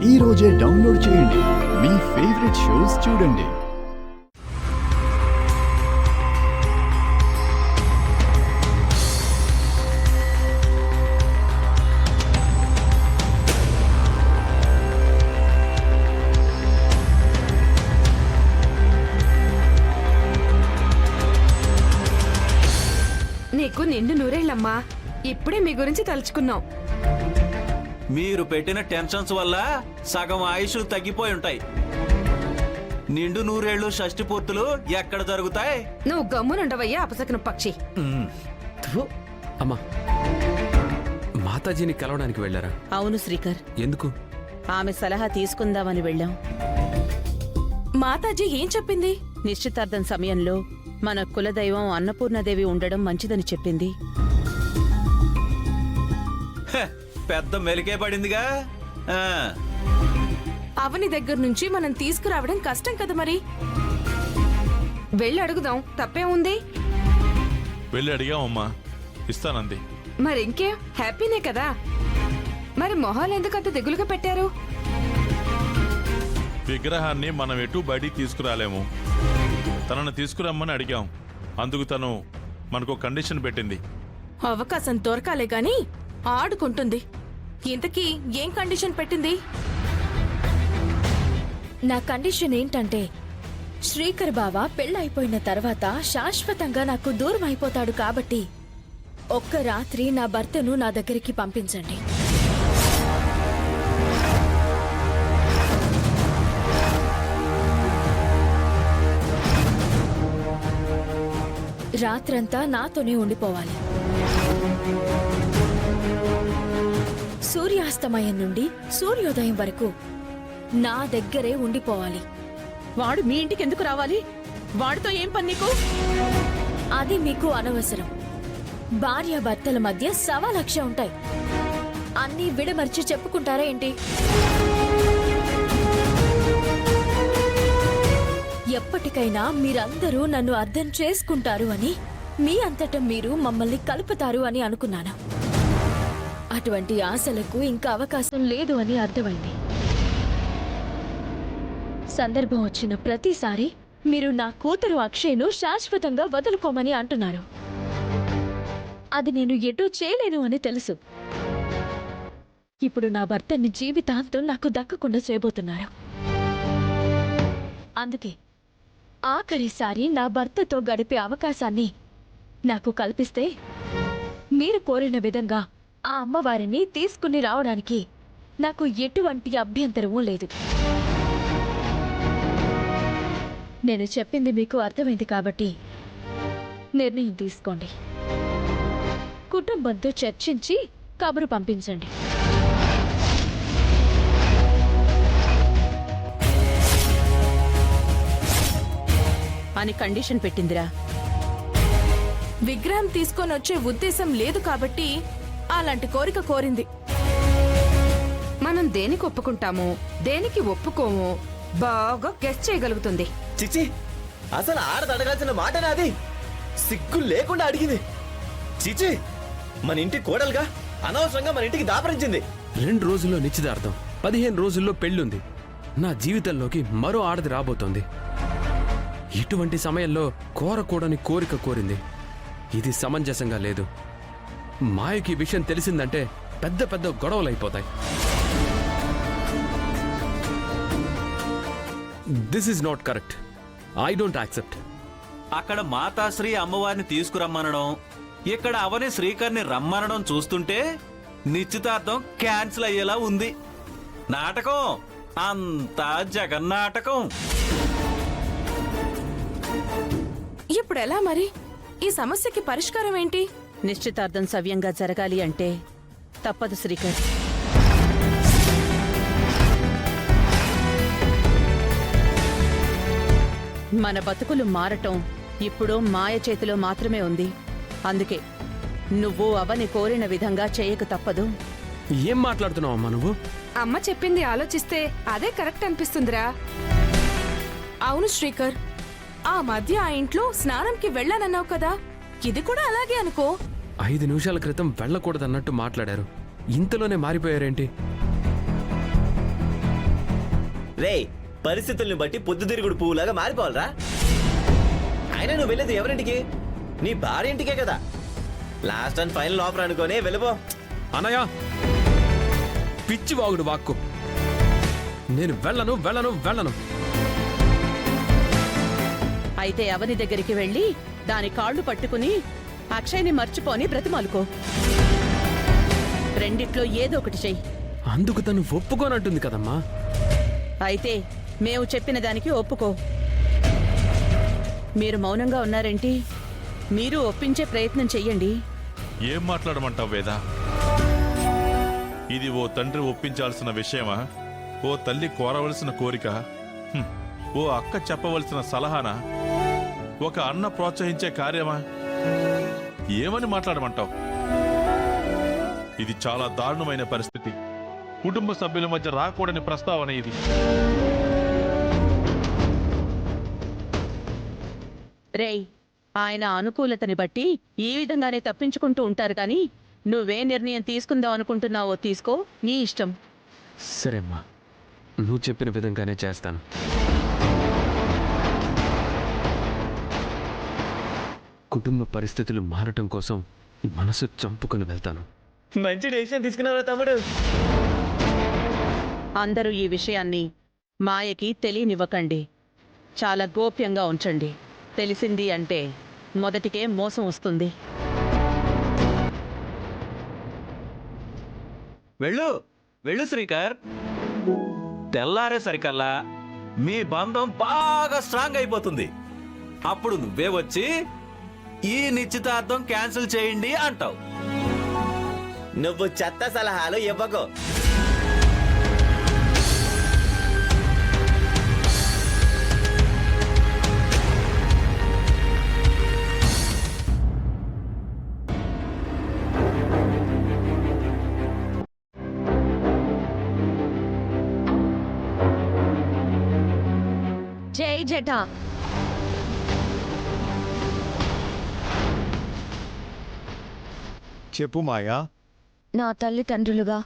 ఈ రోజే డౌన్లోడ్ చేయండి. మీ ఫేవరెట్ షోస్ చూడండి. నీకు నిండు నూరేళ్ళమ్మా. ఇప్పుడే మీ గురించి తలుచుకున్నాం. మీరు పెట్టిన టెన్షన్స్ వల్ల సగం ఆయుష్లు తగ్గిపోయి ఉంటాయి. నిండు నూరేళ్లు షష్టి పూర్తులు ఎక్కడ జరుగుతాయి? నువ్వు గమ్మునుండవయ్యా అపసకన పక్షి. అమ్మా, మాతాజీని కలవడానికి వెళ్ళారా? అవును శ్రీకర్. ఎందుకు? ఆమె సలహా తీసుకుందామని వెళ్ళాం. మాతాజీ ఏం చెప్పింది? నిశ్చితార్థం సమయంలో మన కులదైవం అన్నపూర్ణదేవి ఉండడం మంచిదని చెప్పింది. పెద్ద మెలికే పడిందిగా. అవని దగ్గర నుంచి మనం తీసుకురావడం కష్టం కదా, మరి వెళ్ళి అడుగుదాం, తప్పే ఉంది. వెళ్ళి అడిగామమ్మా, ఇస్తానంది. మరి ఇంకే హ్యాపీనే కదా. మరి మొహాలు ఎందుకంత దిగులుగా పెట్టారు? విగ్రహాన్ని మనం ఎటు బయటికి తీసుకురాలేము. తనను తీసుకురమ్మని అడిగాం. అందుకు తను మనకు కండిషన్ పెట్టింది. అవకాశం దొరకాలే గాని ఆడుకుంటుంది. ఇంతకీ ఏం కండిషన్ పెట్టింది? నా కండిషన్ ఏంటంటే, శ్రీకర్ బావ పెళ్ళైపోయిన తర్వాత శాశ్వతంగా నాకు దూరం అయిపోతాడు కాబట్టి ఒక్క రాత్రి నా భర్తను నా దగ్గరికి పంపించండి. రాత్రంతా నాతోనే ఉండిపోవాలి. సూర్యాస్తమయం నుండి సూర్యోదయం వరకు నా దగ్గరే ఉండిపోవాలి. వాడు మీ ఇంటికి ఎందుకు రావాలి? వాడితో ఏం పని నీకు? అది మీకు అనవసరం. భార్యాభర్తల మధ్య 1,00,000 ఉంటాయి. అన్నీ విడమర్చి చెప్పుకుంటారా ఏంటి? ఎప్పటికైనా మీరందరూ నన్ను అర్థం చేసుకుంటారు అని, మీ అంతటా మీరు మమ్మల్ని కలుపుతారు అని అనుకున్నాను. అటువంటి ఆశలకు ఇంకా అవకాశం లేదు అని అర్థమైంది. సందర్భం వచ్చిన ప్రతిసారి మీరు నా కూతురు అక్షయ్ను శాశ్వతంగా వదులుకోమని అంటున్నారు. అది నేను ఎటూ చేయలేను అని తెలుసు. ఇప్పుడు నా భర్తని జీవితాంతం నాకు దక్కకుండా చేయబోతున్నారు. అందుకే ఆఖరిసారి నా భర్తతో గడిపే అవకాశాన్ని నాకు కల్పిస్తే, మీరు కోరిన విధంగా ఆ అమ్మవారిని తీసుకుని రావడానికి నాకు ఎటువంటి అభ్యంతరమూ లేదు. నేను చెప్పింది మీకు అర్థమైంది కాబట్టి నిర్ణయం తీసుకోండి. కుటుంబంతో చర్చించి కబురు పంపించండి. అని కండిషన్ పెట్టిందిరా. విగ్రహం తీసుకొని వచ్చే ఉద్దేశం లేదు కాబట్టి అలాంటి కోరిక కోరింది. మనం దేనికి ఒప్పుకుంటామో దేనికి ఒప్పుకోమో బాగా గెస్ చేయగలుగుతుంది. చిచి, అసలు ఆడది అడగాల్సిన మాట నాది. సిగ్గు లేకుండా అడిగింది. చిచి, మన ఇంటి కోడలుగా అనవసరంగా మన ఇంటికి దాపరించింది. 2 రోజుల్లో నిశ్చితార్థం, 15 రోజుల్లో పెళ్ళుంది. నా జీవితంలోకి మరో ఆడది రాబోతోంది. ఇటువంటి సమయంలో కోరకూడని కోరిక కోరింది. ఇది సమంజసంగా లేదు. మాయకి విషయం తెలిసిందంటే పెద్ద పెద్ద గొడవలు అయిపోతాయి. This is not correct. I don't accept. అక్కడ మాతాశ్రీ అమ్మవారిని తీసుకురమ్మనడం, ఇక్కడ అవని శ్రీకర్ని రమ్మనడం చూస్తుంటే నిశ్చితార్థం క్యాన్సిల్ అయ్యేలా ఉంది. నాటకం అంతా జగన్నాటకం. ఇప్పుడు ఎలా మరి? ఈ సమస్యకి పరిష్కారం ఏంటి? నిశ్చితార్థం సవ్యంగా జరగాలి అంటే తప్పదు శ్రీకర్. మన బతుకులు మారటం ఇప్పుడు మాయ చేతిలో మాత్రమే ఉంది. అందుకే నువ్వు అవని కోరిన విధంగా చేయక తప్పదు. ఏం మాట్లాడుతున్నావు అమ్మా నువ్వు? అమ్మ చెప్పింది ఆలోచిస్తే అదే కరెక్ట్ అనిపిస్తుందిరా. అవును శ్రీకర్, ఆ మధ్య ఆ ఇంట్లో స్నానంకి వెళ్ళానన్నావు కదా, ఇది కూడా అలాగే అనుకో. 5 నిమిషాల క్రితం వెళ్ళకూడదన్నట్టు మాట్లాడారు. ఇంతలోనే మారిపోయారేంటి? రేయ్ పరిస్థితుల్ని బట్టి పొద్దుతిరుగుడు పువ్వులాగా మారిపోవాలరా. అయినా నువ్వు వెళ్ళేది ఎవరింటికి? నీ భార్య ఇంటికే కదా. లాస్ట్ అండ్ ఫైనల్ ఆఫర్ అనుకోనే వెళ్ళిపో. అనయ్య, పిచ్చి వాగుడు వాక్కు. నేను వెళ్ళను వెళ్ళను వెళ్ళను. అయితే అవని దగ్గరికి వెళ్ళి దాని కాళ్ళు పట్టుకుని అక్షయ్ని మర్చిపోని బ్రతిమాలుకో. రెండిట్లో ఏదో ఒకటి చెయ్యి. అందుకు తను ఒప్పుకోనంటుంది కదమ్మా. అయితే మేము చెప్పిన దానికి ఒప్పుకో. మీరు మౌనంగా ఉన్నారేంటి? మీరు ఒప్పించే ప్రయత్నం చెయ్యండి. ఏం మాట్లాడమంటావు వేద? ఇది ఓ తండ్రి ఒప్పించాల్సిన విషయమా? ఓ తల్లి కోరవలసిన కోరిక? ఓ అక్క చెప్పవలసిన సలహానా? ఒక అన్న ప్రోత్సహించే కార్యమా? ఏమని మాట్లాడమంటావు? ఇది చాలా దారుణమైన పరిస్థితి. కుటుంబ సభ్యుల మధ్య రాకూడని ప్రస్తావన ఇది. రేయ్, ఆయన అనుకూలతని బట్టి ఈ విధంగానే తప్పించుకుంటూ ఉంటారు కానీ నువ్వే నిర్ణయం తీసుకుందాం అనుకుంటున్నావో తీసుకో, నీ ఇష్టం. సరే అమ్మా, నువ్వు చెప్పిన విధంగానే చేస్తాను. కుటుంబ పరిస్థితులు మారటం కోసం మనసు చంపుకొని వెళ్తాను. మంచి డెసిషన్ తీసుకున్నారా తమ్ముడు? అందరూ ఈ విషయాన్ని మాయకి తెలియనివ్వకండి. చాలా గోప్యంగా ఉంచండి. తెలిసింది అంటే మొదటికే మోసం వస్తుంది. వెళ్ళు వెళ్ళు శ్రీకర్. తెల్లారేసరికల్లా మీ బంధం బాగా స్ట్రాంగ్ అయిపోతుంది. అప్పుడు నువ్వే వచ్చి ఈ నిశ్చితార్థం క్యాన్సిల్ చేయండి అంటావు. నువ్వు చెత్త సలహాలు ఇవ్వకు. జై జటా. చెప్పు మాయా. నా తల్లిదండ్రులుగా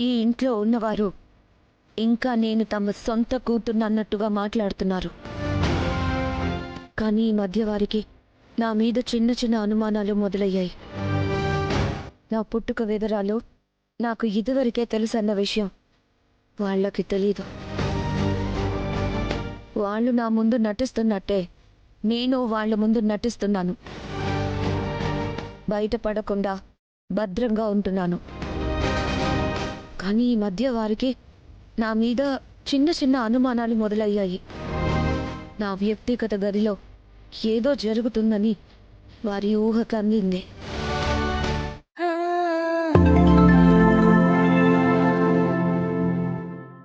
ఈ ఇంట్లో ఉన్నవారు ఇంకా నేను తమ సొంత కూతుర్నన్నట్టుగా మాట్లాడుతున్నారు. కానీ ఈ మధ్య వారికి నా మీద చిన్న చిన్న అనుమానాలు మొదలయ్యాయి. నా పుట్టుక వివరాలు నాకు ఇదివరకే తెలుసన్న విషయం వాళ్ళకి తెలీదు. వాళ్ళు నా ముందు నటిస్తున్నట్టే నేను వాళ్ళ ముందు నటిస్తున్నాను. బయటపడకుండా భద్రంగా ఉంటున్నాను. కానీ ఈ మధ్య వారికి నా మీద చిన్న చిన్న అనుమానాలు మొదలయ్యాయి. నా వ్యక్తిగత గదిలో ఏదో జరుగుతుందని వారి ఊహకు అందింది.